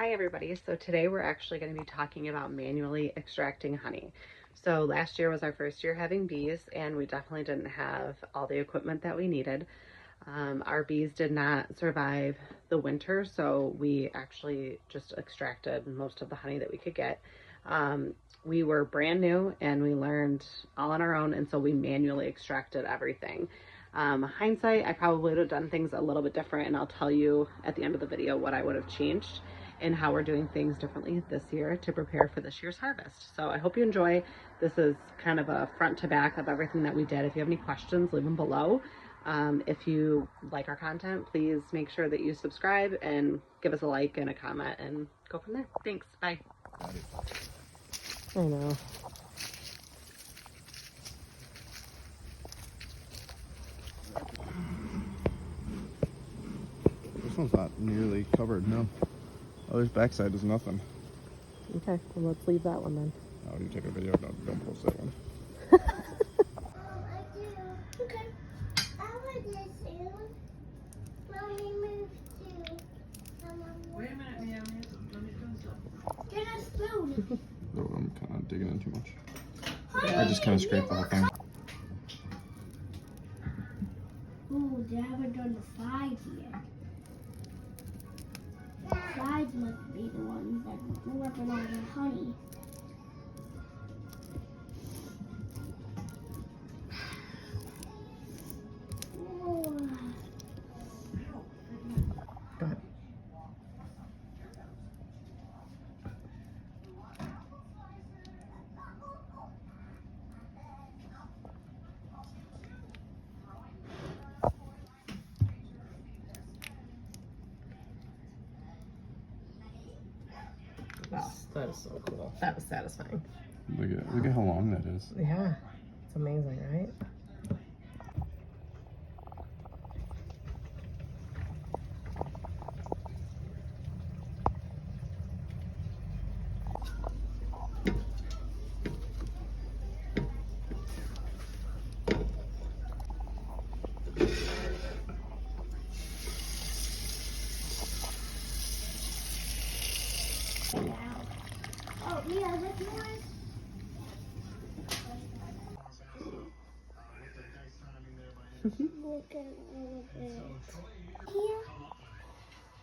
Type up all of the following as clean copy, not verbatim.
Hi everybody. So today we're actually going to be talking about manually extracting honey. So last year was our first year having bees, and we definitely didn't have all the equipment that we needed. Our bees did not survive the winter, so we actually just extracted most of the honey that we could get. We were brand new and we learned all on our own, and so we manually extracted everything. Hindsight, I probably would have done things a little bit different, and I'll tell you at the end of the video what I would have changed and how we're doing things differently this year to prepare for this year's harvest. So I hope you enjoy. This is kind of a front to back of everything that we did. If you have any questions, leave them below. If you like our content, please make sure that you subscribe and give us a like and a comment and go from there. Thanks. Bye. I know. This one's not nearly covered, no. Oh, this backside is nothing. Okay, well, let's leave that one then. Oh, you take a video, don't post that one. I do. Okay. I want this too. Mommy, move too. Wait a minute, Meow. Let me do something. Get a spoon. Oh, I'm kind of digging in too much. I just kind of scraped the whole thing. Ooh, they haven't done the sides yet. The sides must be the ones that working on the honey. Ooh. Go ahead. Wow, that is so cool. That was satisfying. Look at how long that is. Yeah, it's amazing, right? Oh, yeah, that's yours. Look at all of it. Here,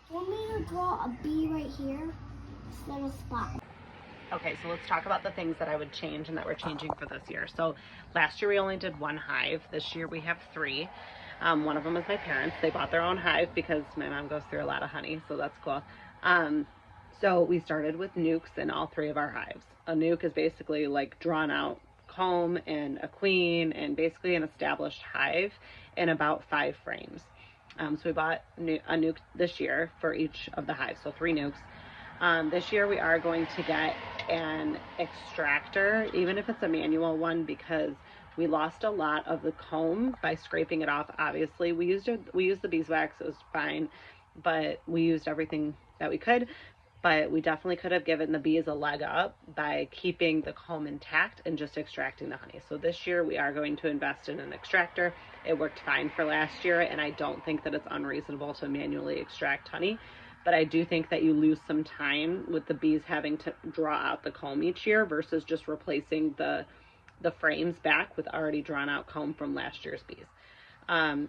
want me to draw a bee right here? This little spot. Okay, so let's talk about the things that I would change and that we're changing for this year. So last year we only did one hive. This year we have three. One of them is my parents. They bought their own hive because my mom goes through a lot of honey, so that's cool. So we started with nukes in all three of our hives. A nuke is basically like drawn out comb and a queen and basically an established hive in about 5 frames. So we bought a nuke this year for each of the hives, so 3 nukes. This year we are going to get an extractor, even if it's a manual one, because we lost a lot of the comb by scraping it off. Obviously, we used the beeswax, it was fine, but we used everything that we could. But we definitely could have given the bees a leg up by keeping the comb intact and just extracting the honey. So this year we are going to invest in an extractor. It worked fine for last year, and I don't think that it's unreasonable to manually extract honey. But I do think that you lose some time with the bees having to draw out the comb each year versus just replacing the frames back with already drawn out comb from last year's bees.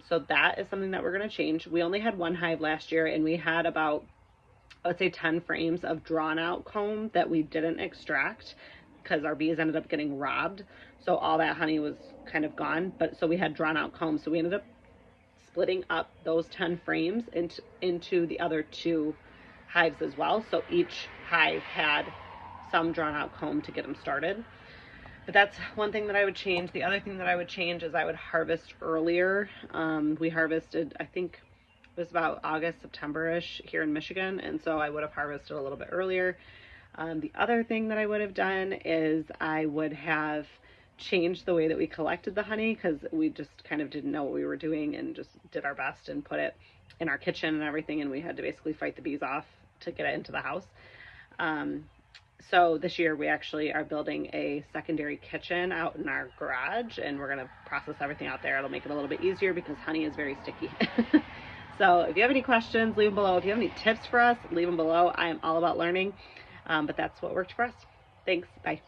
So that is something that we're going to change. We only had one hive last year, and we had about, I would say, 10 frames of drawn out comb that we didn't extract because our bees ended up getting robbed. So all that honey was kind of gone, but so we had drawn out comb. So we ended up splitting up those 10 frames into the other 2 hives as well. So each hive had some drawn out comb to get them started. But that's one thing that I would change. The other thing that I would change is I would harvest earlier. We harvested, I think it was about August, September-ish here in Michigan, and so I would have harvested a little bit earlier. The other thing that I would have done is I would have changed the way that we collected the honey, because we just kind of didn't know what we were doing and just did our best and put it in our kitchen and everything, and we had to basically fight the bees off to get it into the house. So this year we actually are building a secondary kitchen out in our garage, and we're going to process everything out there. It'll make it a little bit easier because honey is very sticky. So if you have any questions, leave them below. If you have any tips for us, leave them below. I am all about learning, but that's what worked for us. Thanks. Bye.